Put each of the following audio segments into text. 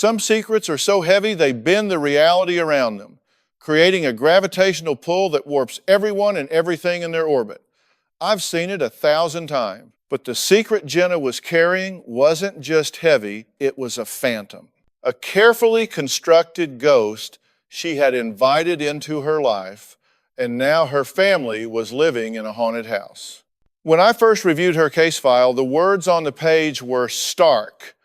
Some secrets are so heavy they bend the reality around them, creating a gravitational pull that warps everyone and everything in their orbit. I've seen it 1,000 times. But the secret Jenna was carrying wasn't just heavy, it was a phantom. A carefully constructed ghost she had invited into her life, and now her family was living in a haunted house. When I first reviewed her case file, the words on the page were stark.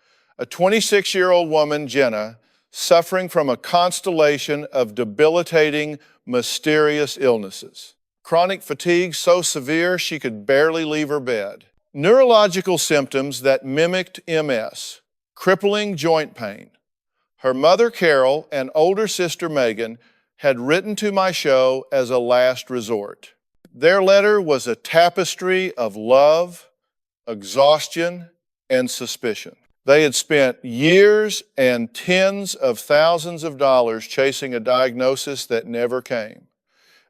A 26-year-old woman, Jenna, suffering from a constellation of debilitating, mysterious illnesses. Chronic fatigue so severe she could barely leave her bed. Neurological symptoms that mimicked MS, crippling joint pain. Her mother, Carol, and older sister, Megan, had written to my show as a last resort. Their letter was a tapestry of love, exhaustion, and suspicion. They had spent years and tens of thousands of dollars chasing a diagnosis that never came.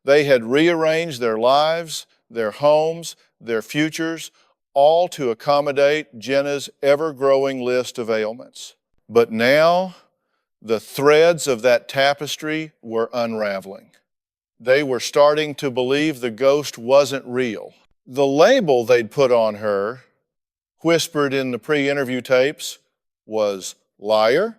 They had rearranged their lives, their homes, their futures, all to accommodate Jenna's ever-growing list of ailments. But now, the threads of that tapestry were unraveling. They were starting to believe the ghost wasn't real. The label they'd put on her, whispered in the pre-interview tapes, was liar,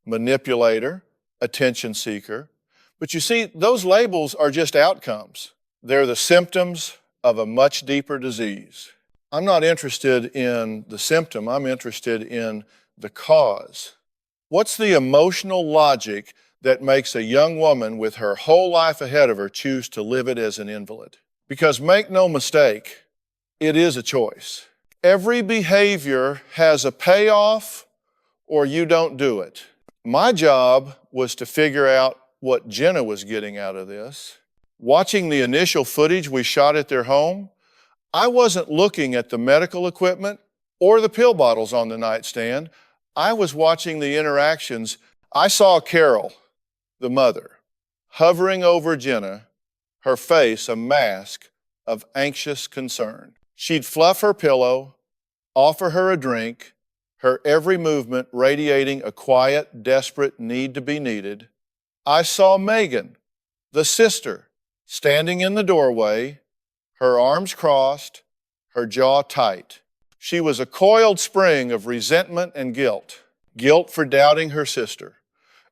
manipulator, attention seeker. But you see, those labels are just outcomes. They're the symptoms of a much deeper disease. I'm not interested in the symptom, I'm interested in the cause. What's the emotional logic that makes a young woman with her whole life ahead of her choose to live it as an invalid? Because make no mistake, it is a choice. Every behavior has a payoff or you don't do it. My job was to figure out what Jenna was getting out of this. Watching the initial footage we shot at their home, I wasn't looking at the medical equipment or the pill bottles on the nightstand. I was watching the interactions. I saw Carol, the mother, hovering over Jenna, her face a mask of anxious concern. She'd fluff her pillow, offer her a drink, her every movement radiating a quiet, desperate need to be needed. I saw Megan, the sister, standing in the doorway, her arms crossed, her jaw tight. She was a coiled spring of resentment and guilt. Guilt for doubting her sister,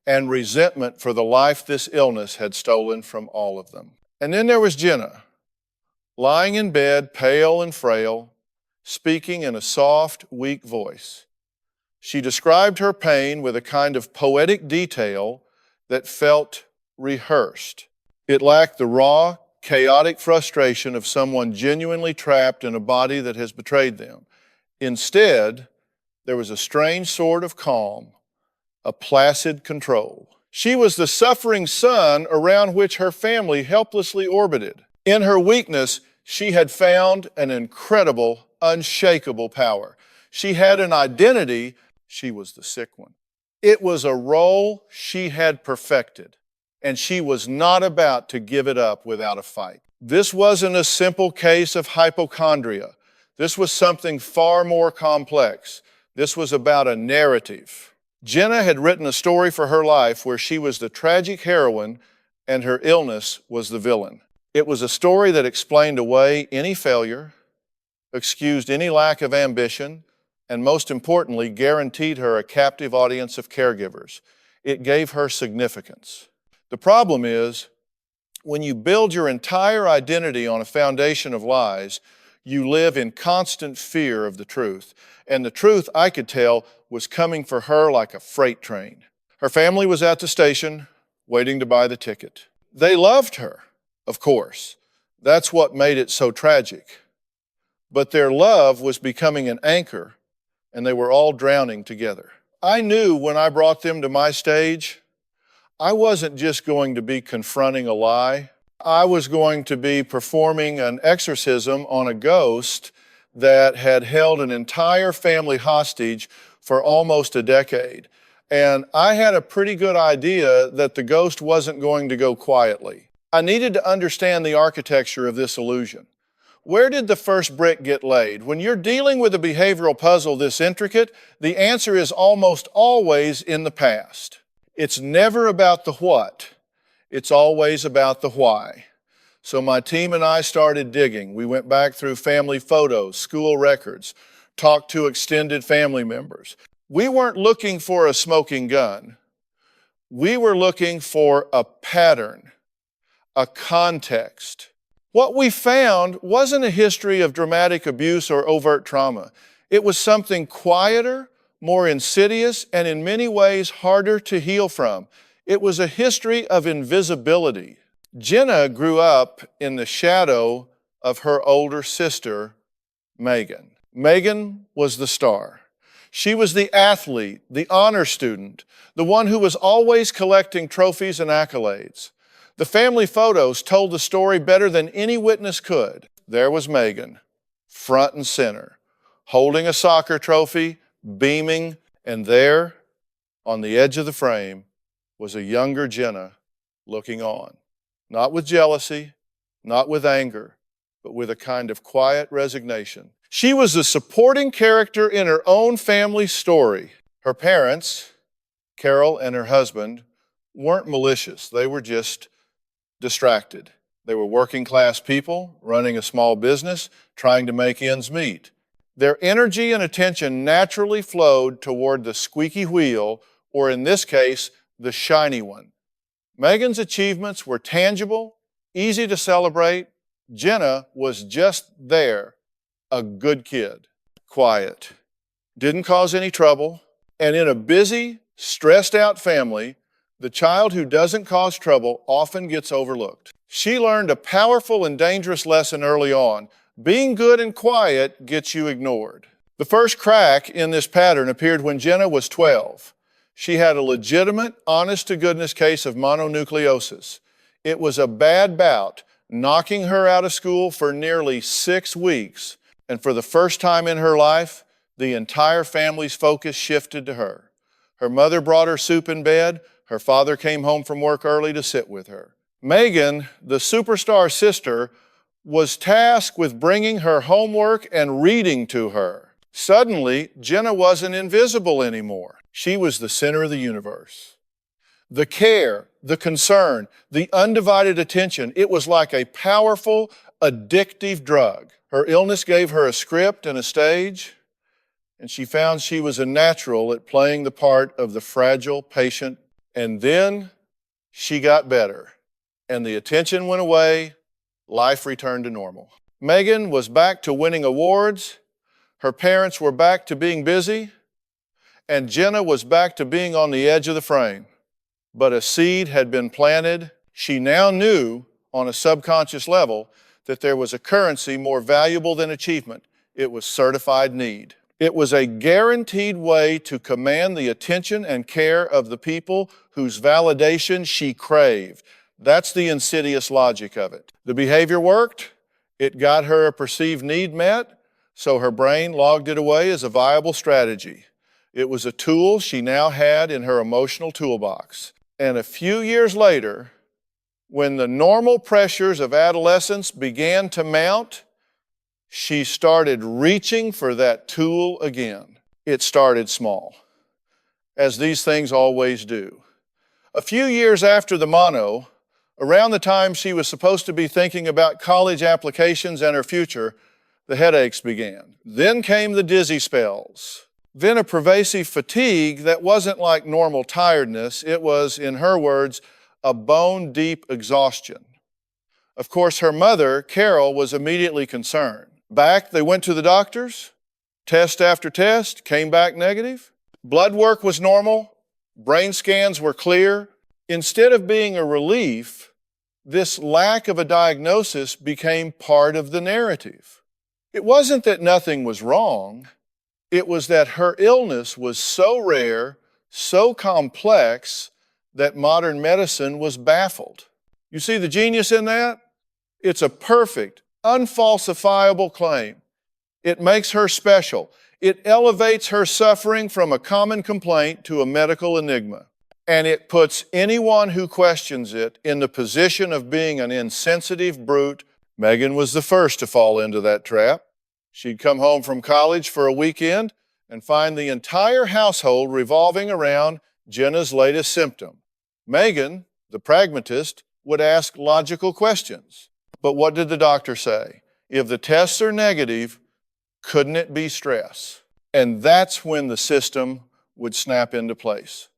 and resentment for the life this illness had stolen from all of them. And then there was Jenna, lying in bed, pale and frail, speaking in a soft, weak voice. She described her pain with a kind of poetic detail that felt rehearsed. It lacked the raw, chaotic frustration of someone genuinely trapped in a body that has betrayed them. Instead, there was a strange sort of calm, a placid control. She was the suffering sun around which her family helplessly orbited. In her weakness, she had found an incredible, unshakable power. She had an identity. She was the sick one. It was a role she had perfected, and she was not about to give it up without a fight. This wasn't a simple case of hypochondria. This was something far more complex. This was about a narrative. Jenna had written a story for her life where she was the tragic heroine and her illness was the villain. It was a story that explained away any failure, excused any lack of ambition, and most importantly, guaranteed her a captive audience of caregivers. It gave her significance. The problem is, when you build your entire identity on a foundation of lies, you live in constant fear of the truth. And the truth, I could tell, was coming for her like a freight train. Her family was at the station, waiting to buy the ticket. They loved her, of course. That's what made it so tragic. But their love was becoming an anchor, and they were all drowning together. I knew when I brought them to my stage, I wasn't just going to be confronting a lie. I was going to be performing an exorcism on a ghost that had held an entire family hostage for almost a decade. And I had a pretty good idea that the ghost wasn't going to go quietly. I needed to understand the architecture of this illusion. Where did the first brick get laid? When you're dealing with a behavioral puzzle this intricate, the answer is almost always in the past. It's never about the what, it's always about the why. So my team and I started digging. We went back through family photos, school records, talked to extended family members. We weren't looking for a smoking gun. We were looking for a pattern, a context. What we found wasn't a history of dramatic abuse or overt trauma. It was something quieter, more insidious, and in many ways harder to heal from. It was a history of invisibility. Jenna grew up in the shadow of her older sister, Megan. Megan was the star. She was the athlete, the honor student, the one who was always collecting trophies and accolades. The family photos told the story better than any witness could. There was Megan, front and center, holding a soccer trophy, beaming, and there, on the edge of the frame, was a younger Jenna looking on. Not with jealousy, not with anger, but with a kind of quiet resignation. She was a supporting character in her own family story. Her parents, Carol and her husband, weren't malicious. They were just distracted. They were working class people running a small business, trying to make ends meet. Their energy and attention naturally flowed toward the squeaky wheel, or in this case, the shiny one. Megan's achievements were tangible, easy to celebrate. Jenna was just there, a good kid, quiet, didn't cause any trouble, and in a busy, stressed out family, the child who doesn't cause trouble often gets overlooked. She learned a powerful and dangerous lesson early on. Being good and quiet gets you ignored. The first crack in this pattern appeared when Jenna was 12. She had a legitimate, honest-to-goodness case of mononucleosis. It was a bad bout, knocking her out of school for nearly 6 weeks. And for the first time in her life, the entire family's focus shifted to her. Her mother brought her soup in bed. Her father came home from work early to sit with her. Megan, the superstar sister, was tasked with bringing her homework and reading to her. Suddenly, Jenna wasn't invisible anymore. She was the center of the universe. The care, the concern, the undivided attention, it was like a powerful, addictive drug. Her illness gave her a script and a stage, and she found she was a natural at playing the part of the fragile patient. And then she got better, and the attention went away. Life returned to normal. Megan was back to winning awards. Her parents were back to being busy, and Jenna was back to being on the edge of the frame. But a seed had been planted. She now knew on a subconscious level that there was a currency more valuable than achievement. It was certified need. It was a guaranteed way to command the attention and care of the people whose validation she craved. That's the insidious logic of it. The behavior worked. It got her a perceived need met, so her brain logged it away as a viable strategy. It was a tool she now had in her emotional toolbox. And a few years later, when the normal pressures of adolescence began to mount, she started reaching for that tool again. It started small, as these things always do. A few years after the mono, around the time she was supposed to be thinking about college applications and her future, the headaches began. Then came the dizzy spells. Then a pervasive fatigue that wasn't like normal tiredness. It was, in her words, a bone-deep exhaustion. Of course, her mother, Carol, was immediately concerned. Back, they went to the doctors. Test after test came back negative. Blood work was normal. Brain scans were clear. Instead of being a relief, this lack of a diagnosis became part of the narrative. It wasn't that nothing was wrong. It was that her illness was so rare, so complex, that modern medicine was baffled. You see the genius in that? It's a perfect, unfalsifiable claim. It makes her special. It elevates her suffering from a common complaint to a medical enigma. And it puts anyone who questions it in the position of being an insensitive brute, Megan was the first to fall into that trap. She'd come home from college for a weekend and find the entire household revolving around Jenna's latest symptom. Megan, the pragmatist, would ask logical questions. But what did the doctor say? If the tests are negative, couldn't it be stress? And that's when the system would snap into place.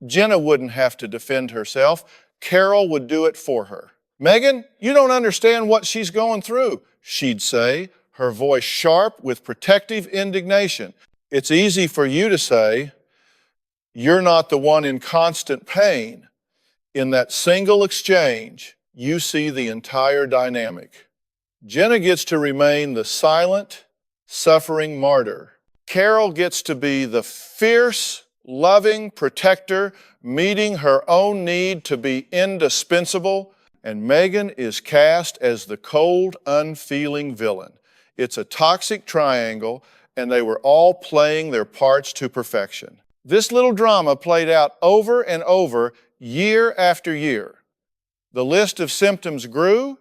Jenna wouldn't have to defend herself. Carol would do it for her. Megan, you don't understand what she's going through, she'd say, her voice sharp with protective indignation. It's easy for you to say, you're not the one in constant pain. In that single exchange, you see the entire dynamic. Jenna gets to remain the silent, suffering martyr. Carol gets to be the fierce, loving protector, meeting her own need to be indispensable, and Megan is cast as the cold, unfeeling villain. It's a toxic triangle, and they were all playing their parts to perfection. This little drama played out over and over, year after year. The list of symptoms grew,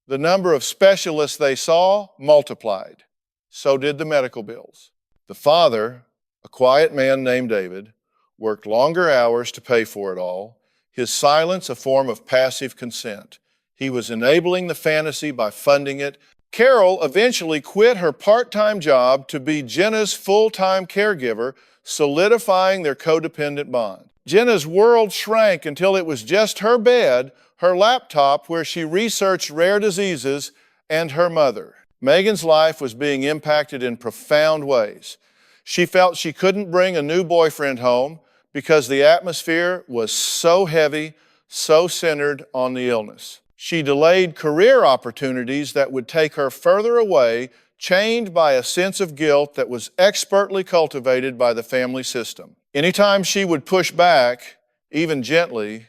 the number of specialists they saw multiplied. So did the medical bills. The father, a quiet man named David, worked longer hours to pay for it all, his silence a form of passive consent. He was enabling the fantasy by funding it. Carol eventually quit her part-time job to be Jenna's full-time caregiver, solidifying their codependent bond. Jenna's world shrank until it was just her bed, her laptop where she researched rare diseases, and her mother. Megan's life was being impacted in profound ways. She felt she couldn't bring a new boyfriend home because the atmosphere was so heavy, so centered on the illness. She delayed career opportunities that would take her further away, chained by a sense of guilt that was expertly cultivated by the family system. Anytime she would push back, even gently,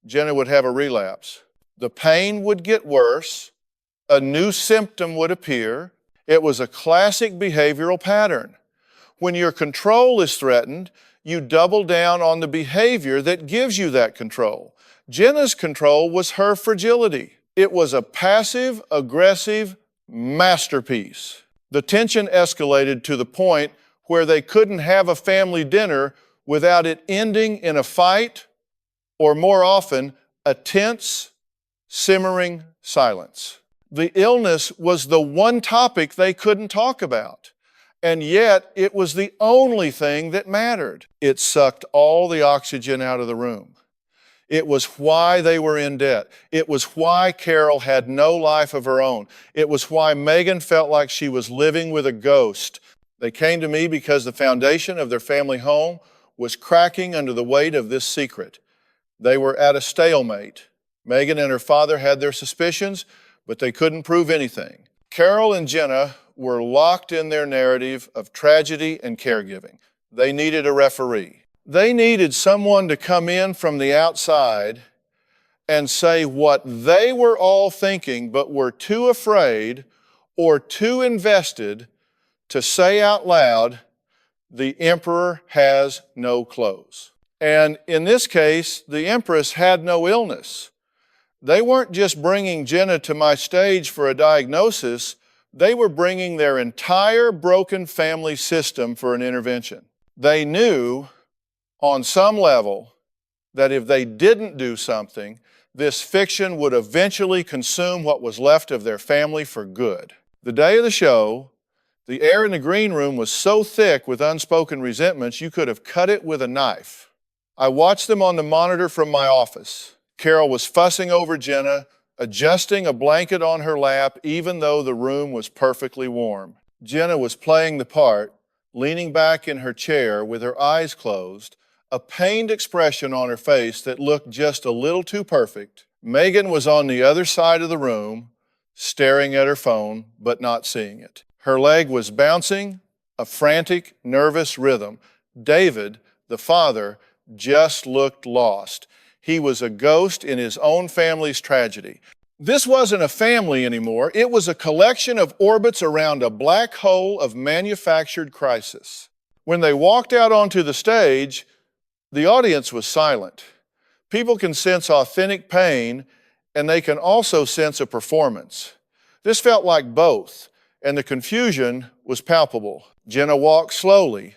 Jenna would have a relapse. The pain would get worse, a new symptom would appear. It was a classic behavioral pattern. When your control is threatened, you double down on the behavior that gives you that control. Jenna's control was her fragility. It was a passive, aggressive masterpiece. The tension escalated to the point where they couldn't have a family dinner without it ending in a fight, or more often, a tense, simmering silence. The illness was the one topic they couldn't talk about. And yet, it was the only thing that mattered. It sucked all the oxygen out of the room. It was why they were in debt. It was why Carol had no life of her own. It was why Megan felt like she was living with a ghost. They came to me because the foundation of their family home was cracking under the weight of this secret. They were at a stalemate. Megan and her father had their suspicions, but they couldn't prove anything. Carol and Jenna were locked in their narrative of tragedy and caregiving. They needed a referee. They needed someone to come in from the outside and say what they were all thinking, but were too afraid or too invested to say out loud, "The emperor has no clothes." And in this case, the empress had no illness. They weren't just bringing Jenna to my stage for a diagnosis, they were bringing their entire broken family system for an intervention. They knew on some level that if they didn't do something, this fiction would eventually consume what was left of their family for good. The day of the show, the air in the green room was so thick with unspoken resentments, you could have cut it with a knife. I watched them on the monitor from my office. Carol was fussing over Jenna, adjusting a blanket on her lap even though the room was perfectly warm. Jenna was playing the part, leaning back in her chair with her eyes closed, a pained expression on her face that looked just a little too perfect. Megan was on the other side of the room, staring at her phone, but not seeing it. Her leg was bouncing, a frantic, nervous rhythm. David, the father, just looked lost. He was a ghost in his own family's tragedy. This wasn't a family anymore. It was a collection of orbits around a black hole of manufactured crisis. When they walked out onto the stage, the audience was silent. People can sense authentic pain, and they can also sense a performance. This felt like both, and the confusion was palpable. Jenna walked slowly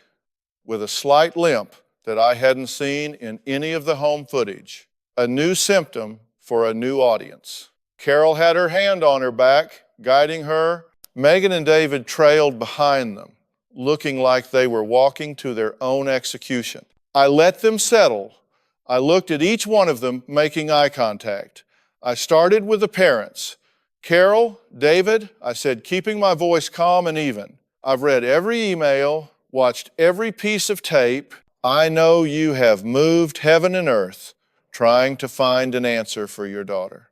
with a slight limp that I hadn't seen in any of the home footage. A new symptom for a new audience. Carol had her hand on her back, guiding her. Megan and David trailed behind them, looking like they were walking to their own execution. I let them settle. I looked at each one of them, making eye contact. I started with the parents. Carol, David, I said, keeping my voice calm and even. I've read every email, watched every piece of tape. I know you have moved heaven and earth trying to find an answer for your daughter.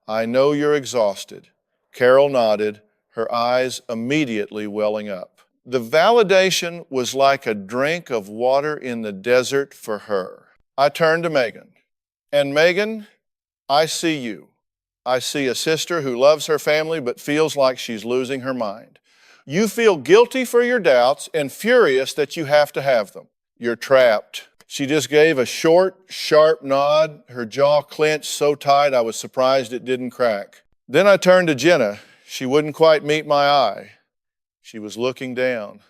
I know you're exhausted. Carol nodded, her eyes immediately welling up. The validation was like a drink of water in the desert for her. I turned to Megan. And Megan, I see you. I see a sister who loves her family but feels like she's losing her mind. You feel guilty for your doubts and furious that you have to have them. You're trapped. She just gave a short, sharp nod, her jaw clenched so tight I was surprised it didn't crack. Then I turned to Jenna. She wouldn't quite meet my eye. She was looking down,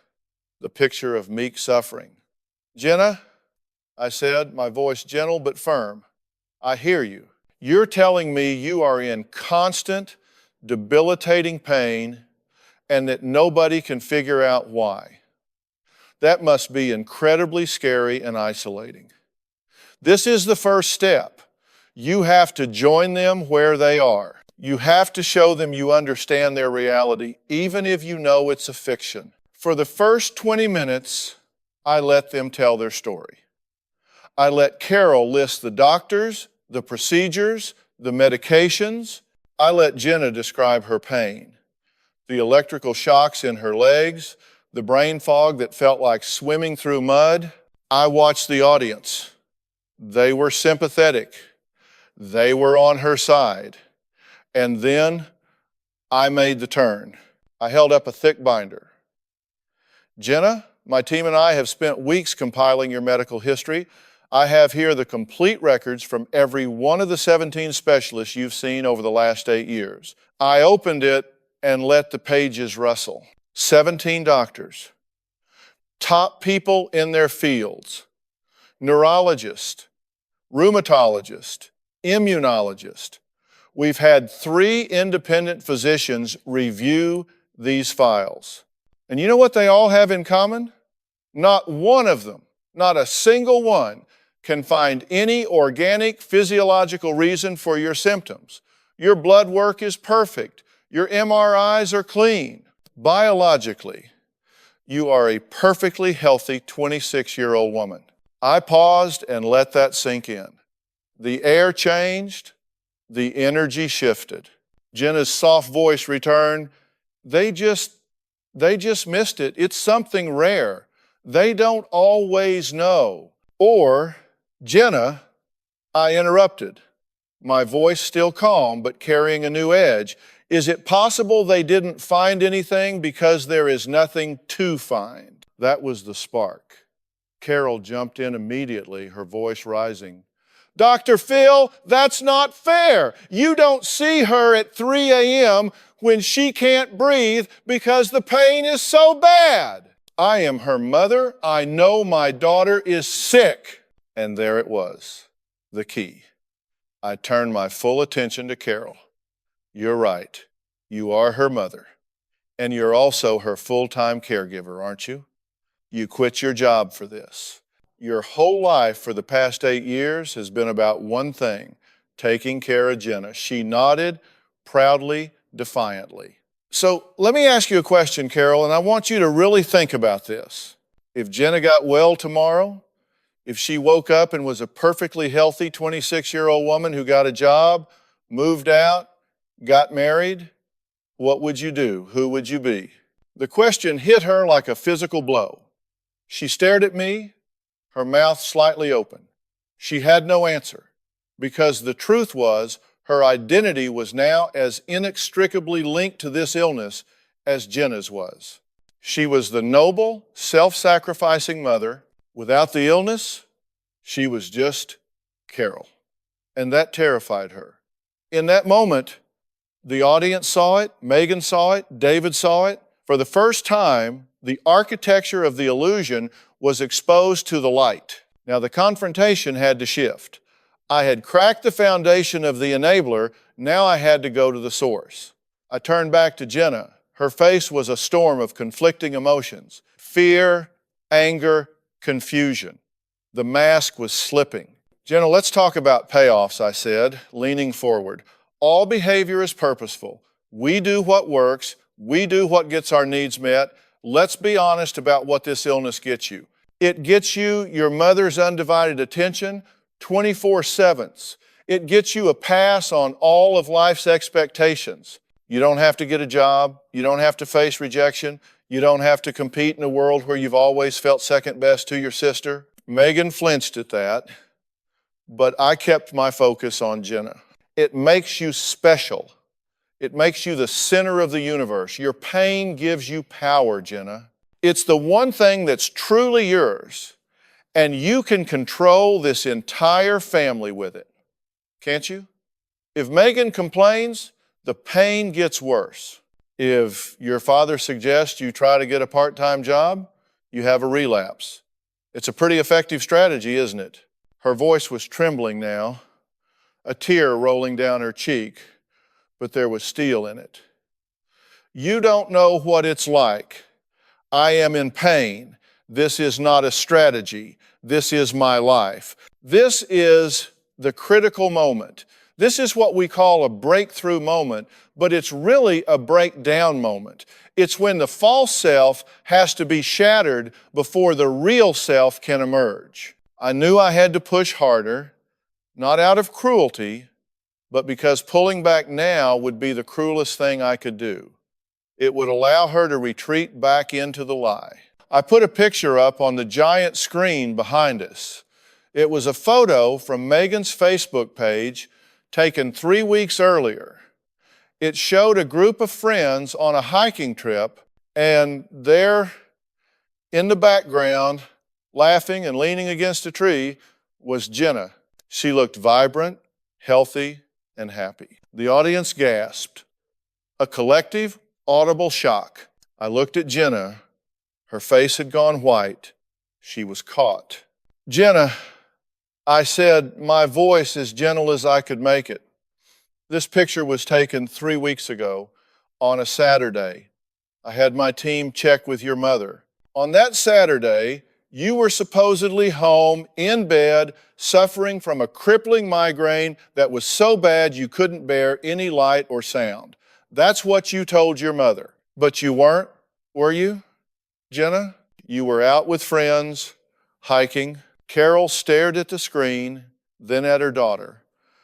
the picture of meek suffering. Jenna, I said, my voice gentle but firm, I hear you. You're telling me you are in constant, debilitating pain and that nobody can figure out why. That must be incredibly scary and isolating. This is the first step. You have to join them where they are. You have to show them you understand their reality, even if you know it's a fiction. For the first 20 minutes, I let them tell their story. I let Carol list the doctors, the procedures, the medications. I let Jenna describe her pain, the electrical shocks in her legs, the brain fog that felt like swimming through mud. I watched the audience. They were sympathetic. They were on her side. And then I made the turn. I held up a thick binder. Jenna, my team and I have spent weeks compiling your medical history. I have here the complete records from every one of the 17 specialists you've seen over the last 8 years. I opened it and let the pages rustle. 17 doctors, top people in their fields, neurologist, rheumatologist, immunologist. We've had 3 independent physicians review these files. And you know what they all have in common? Not one of them, not a single one, can find any organic physiological reason for your symptoms. Your blood work is perfect. Your MRIs are clean. Biologically, you are a perfectly healthy 26-year-old woman. I paused and let that sink in. The air changed. The energy shifted. Jenna's soft voice returned. They just missed it. It's something rare. They don't always know. Or, Jenna, I interrupted, my voice still calm but carrying a new edge. Is it possible they didn't find anything because there is nothing to find? That was the spark. Carol jumped in immediately, her voice rising. Dr. Phil, that's not fair. You don't see her at 3 a.m. when she can't breathe because the pain is so bad. I am her mother. I know my daughter is sick. And there it was, the key. I turned my full attention to Carol. You're right. You are her mother. And you're also her full-time caregiver, aren't you? You quit your job for this. Your whole life for the past 8 years has been about one thing, taking care of Jenna. She nodded proudly, defiantly. So let me ask you a question, Carol, and I want you to really think about this. If Jenna got well tomorrow, if she woke up and was a perfectly healthy 26-year-old woman who got a job, moved out, got married, what would you do? Who would you be? The question hit her like a physical blow. She stared at me, her mouth slightly open. She had no answer because the truth was her identity was now as inextricably linked to this illness as Jenna's was. She was the noble, self-sacrificing mother. Without the illness, she was just Carol. And that terrified her. In that moment, The audience saw it, Megan saw it, David saw it. For the first time, the architecture of the illusion was exposed to the light. Now, the confrontation had to shift. I had cracked the foundation of the enabler, now I had to go to the source. I turned back to Jenna. Her face was a storm of conflicting emotions: fear, anger, confusion. The mask was slipping. Jenna, let's talk about payoffs, I said, leaning forward. All behavior is purposeful. We do what works. We do what gets our needs met. Let's be honest about what this illness gets you. It gets you your mother's undivided attention 24/7. It gets you a pass on all of life's expectations. You don't have to get a job. You don't have to face rejection. You don't have to compete in a world where you've always felt second best to your sister. Megan flinched at that, but I kept my focus on Jenna. It makes you special. It makes you the center of the universe. Your pain gives you power, Jenna. It's the one thing that's truly yours, and you can control this entire family with it. Can't you? If Megan complains, the pain gets worse. If your father suggests you try to get a part-time job, you have a relapse. It's a pretty effective strategy, isn't it? Her voice was trembling now, a tear rolling down her cheek, but there was steel in it. You don't know what it's like. I am in pain. This is not a strategy. This is my life. This is the critical moment. This is what we call a breakthrough moment, but it's really a breakdown moment. It's when the false self has to be shattered before the real self can emerge. I knew I had to push harder, not out of cruelty, but because pulling back now would be the cruelest thing I could do. It would allow her to retreat back into the lie. I put a picture up on the giant screen behind us. It was a photo from Megan's Facebook page taken 3 weeks earlier. It showed a group of friends on a hiking trip, and there in the background, laughing and leaning against a tree, was Jenna. She looked vibrant, healthy, and happy. The audience gasped. A collective, audible shock. I looked at Jenna. Her face had gone white. She was caught. Jenna, I said, my voice as gentle as I could make it. This picture was taken 3 weeks ago on a Saturday. I had my team check with your mother. On that Saturday, you were supposedly home in bed, suffering from a crippling migraine that was so bad you couldn't bear any light or sound. That's what you told your mother. But you weren't, were you, Jenna? You were out with friends, hiking. Carol stared at the screen, then at her daughter.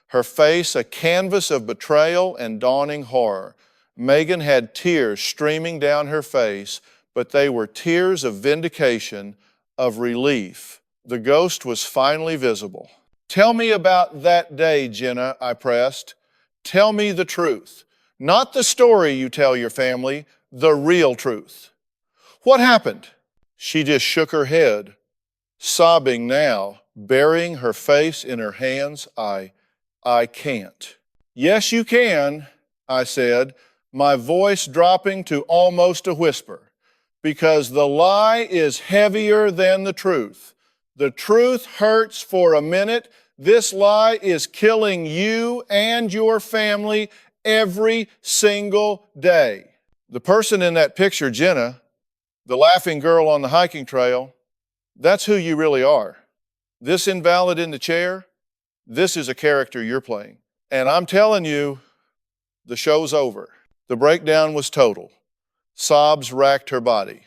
Her face a canvas of betrayal and dawning horror. Megan had tears streaming down her face, but they were tears of vindication, of relief. The ghost was finally visible. Tell me about that day, Jenna, I pressed. Tell me the truth. Not the story you tell your family, the real truth. What happened? She just shook her head, sobbing now, burying her face in her hands. I can't. Yes, you can, I said, my voice dropping to almost a whisper, because the lie is heavier than the truth. The truth hurts for a minute. This lie is killing you and your family every single day. The person in that picture, Jenna, the laughing girl on the hiking trail, that's who you really are. This invalid in the chair, this is a character you're playing. And I'm telling you, the show's over. The breakdown was total. Sobs racked her body.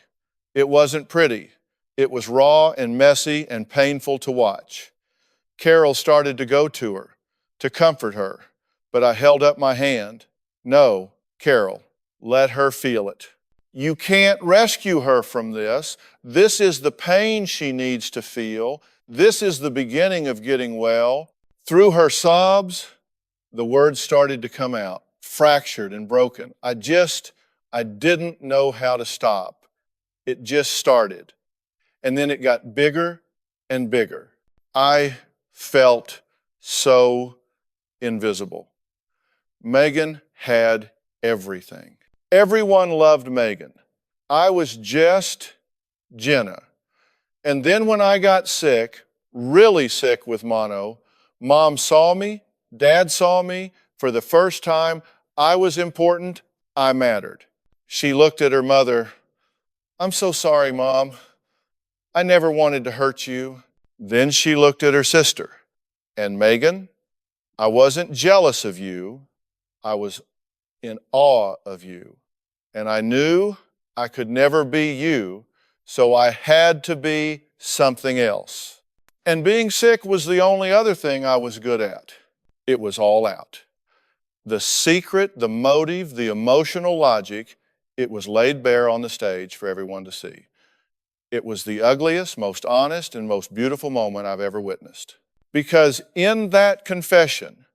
It wasn't pretty. It was raw and messy and painful to watch. Carol started to go to her, to comfort her, but I held up my hand. No, Carol, let her feel it. You can't rescue her from this. This is the pain she needs to feel. This is the beginning of getting well. Through her sobs, the words started to come out, fractured and broken. I didn't know how to stop. It just started. And then it got bigger and bigger. I felt so invisible. Megan had everything. Everyone loved Megan. I was just Jenna. And then when I got sick, really sick with mono, Mom saw me, Dad saw me. For the first time, I was important, I mattered. She looked at her mother. I'm so sorry, Mom. I never wanted to hurt you. Then she looked at her sister. And Megan, I wasn't jealous of you. I was in awe of you. And I knew I could never be you, so I had to be something else. And being sick was the only other thing I was good at. It was all out. The secret, the motive, the emotional logic, it was laid bare on the stage for everyone to see. It was the ugliest, most honest, and most beautiful moment I've ever witnessed. Because in that confession,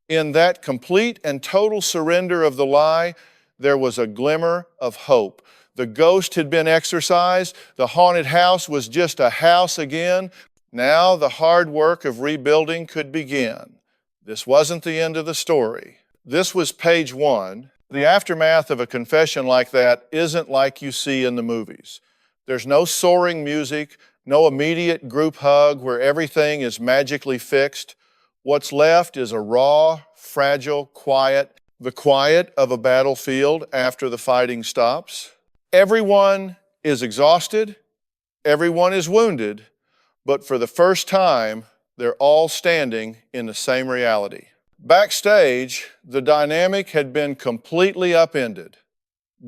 in that complete and total surrender of the lie, there was a glimmer of hope. The ghost had been exorcised. The haunted house was just a house again. Now the hard work of rebuilding could begin. This wasn't the end of the story. This was page 1. The aftermath of a confession like that isn't like you see in the movies. There's no soaring music, no immediate group hug where everything is magically fixed. What's left is a raw, fragile quiet, the quiet of a battlefield after the fighting stops. Everyone is exhausted, everyone is wounded, but for the first time, they're all standing in the same reality. Backstage, the dynamic had been completely upended.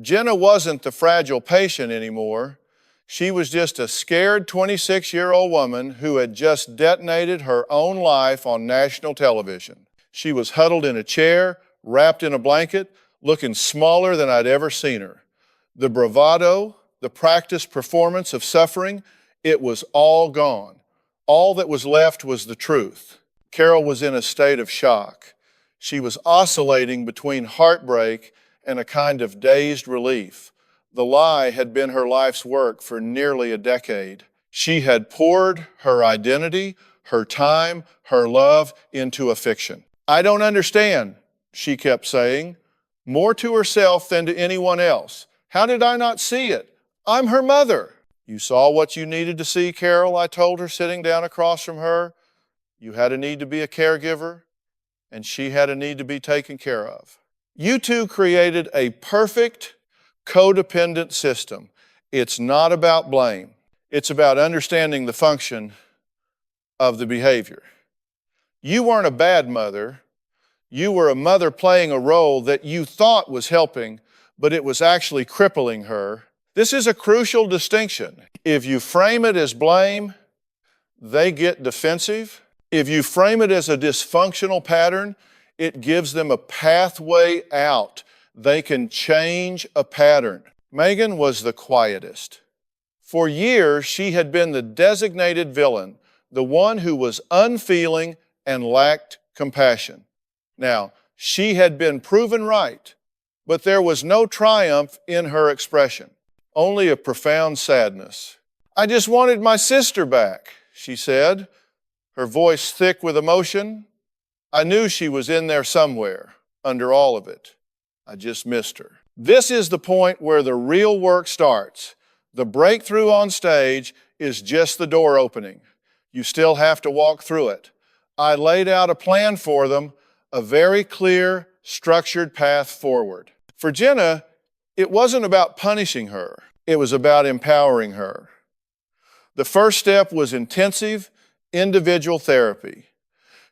Jenna wasn't the fragile patient anymore. She was just a scared 26-year-old woman who had just detonated her own life on national television. She was huddled in a chair, wrapped in a blanket, looking smaller than I'd ever seen her. The bravado, the practiced performance of suffering, it was all gone. All that was left was the truth. Carol was in a state of shock. She was oscillating between heartbreak and a kind of dazed relief. The lie had been her life's work for nearly a decade. She had poured her identity, her time, her love into a fiction. I don't understand, she kept saying, more to herself than to anyone else. How did I not see it? I'm her mother. You saw what you needed to see, Carol, I told her, sitting down across from her. You had a need to be a caregiver, and she had a need to be taken care of. You two created a perfect, codependent system. It's not about blame. It's about understanding the function of the behavior. You weren't a bad mother. You were a mother playing a role that you thought was helping, but it was actually crippling her. This is a crucial distinction. If you frame it as blame, they get defensive. If you frame it as a dysfunctional pattern, it gives them a pathway out. They can change a pattern. Megan was the quietest. For years, she had been the designated villain, the one who was unfeeling and lacked compassion. Now, she had been proven right, but there was no triumph in her expression, only a profound sadness. I just wanted my sister back, she said, her voice thick with emotion. I knew she was in there somewhere, under all of it. I just missed her. This is the point where the real work starts. The breakthrough on stage is just the door opening. You still have to walk through it. I laid out a plan for them, a very clear, structured path forward. For Jenna, it wasn't about punishing her. It was about empowering her. The first step was intensive, individual therapy.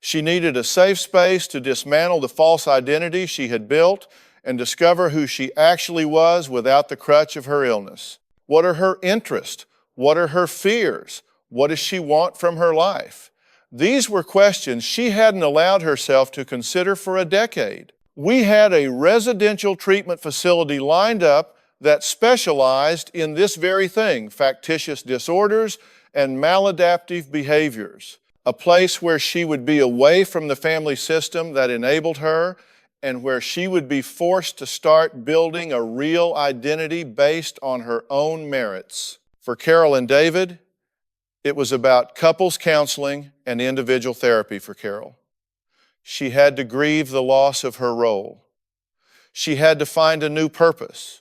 She needed a safe space to dismantle the false identity she had built and discover who she actually was without the crutch of her illness. What are her interests? What are her fears? What does she want from her life? These were questions she hadn't allowed herself to consider for a decade. We had a residential treatment facility lined up that specialized in this very thing, factitious disorders and maladaptive behaviors. A place where she would be away from the family system that enabled her and where she would be forced to start building a real identity based on her own merits. For Carol and David, it was about couples counseling and individual therapy for Carol. She had to grieve the loss of her role. She had to find a new purpose.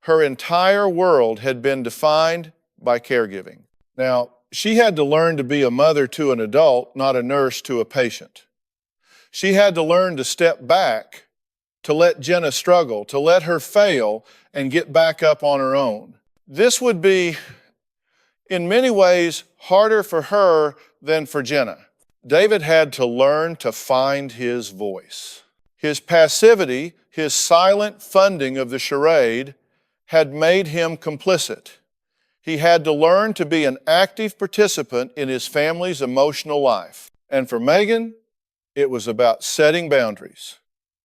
Her entire world had been defined by caregiving. Now, she had to learn to be a mother to an adult, not a nurse to a patient. She had to learn to step back, to let Jenna struggle, to let her fail and get back up on her own. This would be, in many ways, harder for her than for Jenna. David had to learn to find his voice. His passivity, his silent funding of the charade, had made him complicit. He had to learn to be an active participant in his family's emotional life. And for Megan, it was about setting boundaries.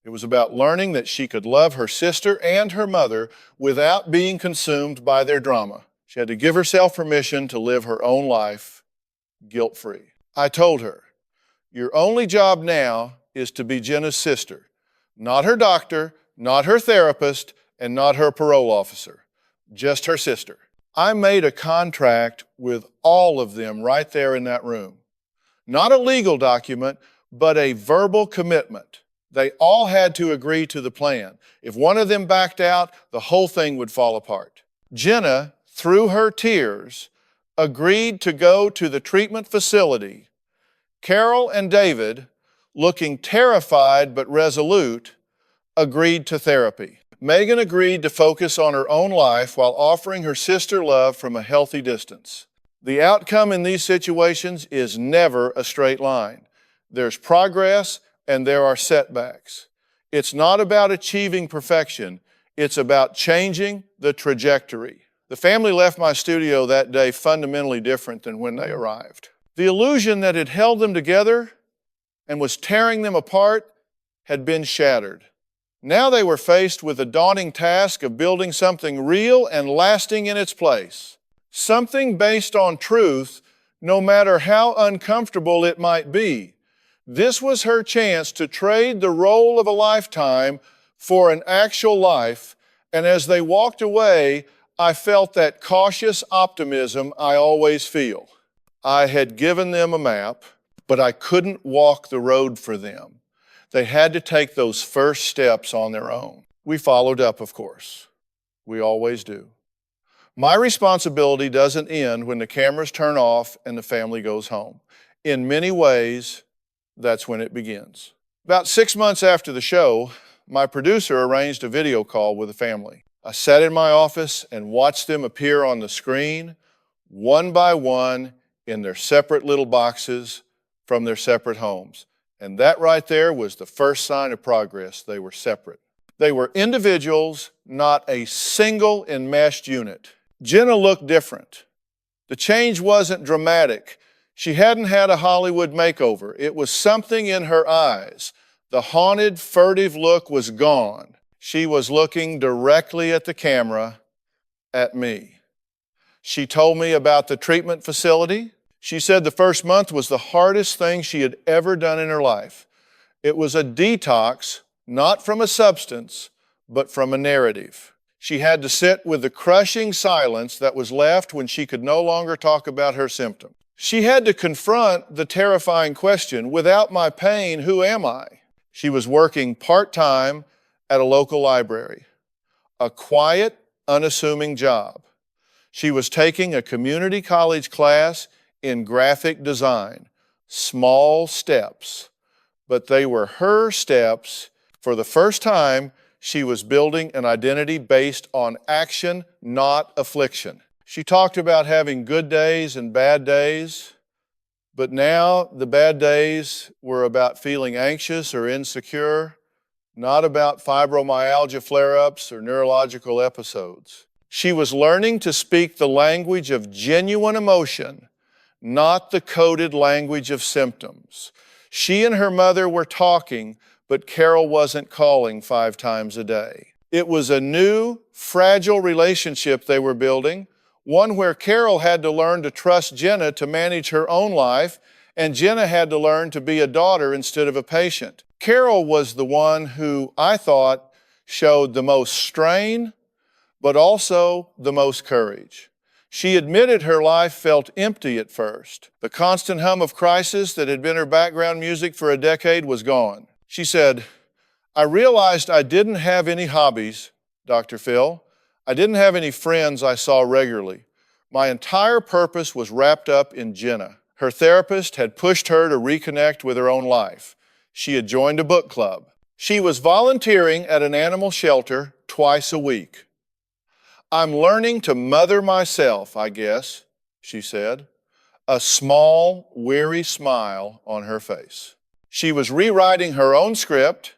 It was about learning that she could love her sister and her mother without being consumed by their drama. She had to give herself permission to live her own life guilt-free. I told her, your only job now is to be Jenna's sister, not her doctor, not her therapist, and not her parole officer, just her sister. I made a contract with all of them right there in that room. Not a legal document, but a verbal commitment. They all had to agree to the plan. If one of them backed out, the whole thing would fall apart. Jenna, through her tears, agreed to go to the treatment facility. Carol and David, looking terrified but resolute, agreed to therapy. Megan agreed to focus on her own life while offering her sister love from a healthy distance. The outcome in these situations is never a straight line. There's progress and there are setbacks. It's not about achieving perfection. It's about changing the trajectory. The family left my studio that day fundamentally different than when they arrived. The illusion that had held them together and was tearing them apart had been shattered. Now they were faced with the daunting task of building something real and lasting in its place. Something based on truth, no matter how uncomfortable it might be. This was her chance to trade the role of a lifetime for an actual life, and as they walked away, I felt that cautious optimism I always feel. I had given them a map, but I couldn't walk the road for them. They had to take those first steps on their own. We followed up, of course. We always do. My responsibility doesn't end when the cameras turn off and the family goes home. In many ways, that's when it begins. About 6 months after the show, my producer arranged a video call with the family. I sat in my office and watched them appear on the screen, one by one, in their separate little boxes from their separate homes. And that right there was the first sign of progress. They were separate. They were individuals, not a single enmeshed unit. Jenna looked different. The change wasn't dramatic. She hadn't had a Hollywood makeover. It was something in her eyes. The haunted, furtive look was gone. She was looking directly at the camera, at me. She told me about the treatment facility. She said the first month was the hardest thing she had ever done in her life. It was a detox, not from a substance, but from a narrative. She had to sit with the crushing silence that was left when she could no longer talk about her symptoms. She had to confront the terrifying question, without my pain, who am I? She was working part-time at a local library, a quiet, unassuming job. She was taking a community college class in graphic design, small steps, but they were her steps. For the first time, she was building an identity based on action, not affliction. She talked about having good days and bad days, but now the bad days were about feeling anxious or insecure, not about fibromyalgia flare-ups or neurological episodes. She was learning to speak the language of genuine emotion, not the coded language of symptoms. She and her mother were talking, but Carol wasn't calling 5 times a day. It was a new, fragile relationship they were building, one where Carol had to learn to trust Jenna to manage her own life, and Jenna had to learn to be a daughter instead of a patient. Carol was the one who I thought showed the most strain, but also the most courage. She admitted her life felt empty at first. The constant hum of crisis that had been her background music for a decade was gone. She said, I realized I didn't have any hobbies, Dr. Phil. I didn't have any friends I saw regularly. My entire purpose was wrapped up in Jenna. Her therapist had pushed her to reconnect with her own life. She had joined a book club. She was volunteering at an animal shelter twice a week. I'm learning to mother myself, I guess, she said, a small, weary smile on her face. She was rewriting her own script,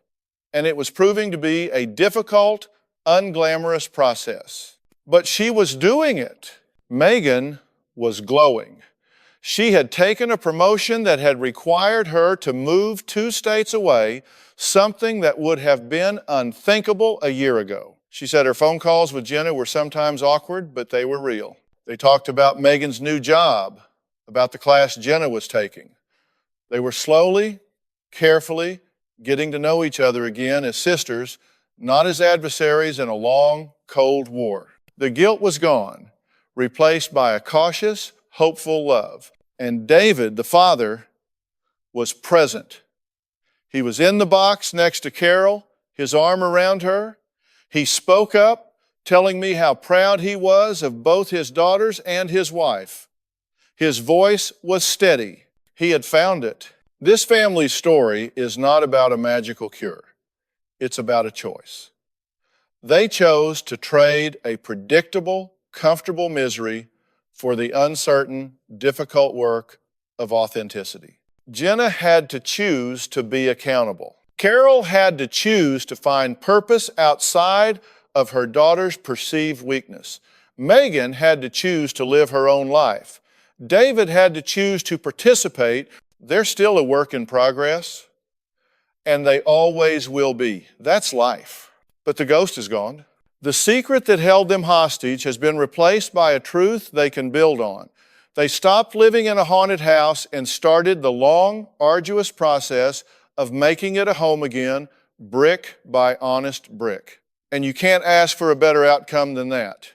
and it was proving to be a difficult, unglamorous process. But she was doing it. Megan was glowing. She had taken a promotion that had required her to move 2 states away, something that would have been unthinkable a year ago. She said her phone calls with Jenna were sometimes awkward, but they were real. They talked about Megan's new job, about the class Jenna was taking. They were slowly, carefully getting to know each other again as sisters, not as adversaries in a long, cold war. The guilt was gone, replaced by a cautious, hopeful love. And David, the father, was present. He was in the box next to Carol, his arm around her. He spoke up, telling me how proud he was of both his daughters and his wife. His voice was steady. He had found it. This family's story is not about a magical cure. It's about a choice. They chose to trade a predictable, comfortable misery for the uncertain, difficult work of authenticity. Jenna had to choose to be accountable. Carol had to choose to find purpose outside of her daughter's perceived weakness. Megan had to choose to live her own life. David had to choose to participate. They're still a work in progress, and they always will be. That's life. But the ghost is gone. The secret that held them hostage has been replaced by a truth they can build on. They stopped living in a haunted house and started the long, arduous process of making it a home again, brick by honest brick. And you can't ask for a better outcome than that.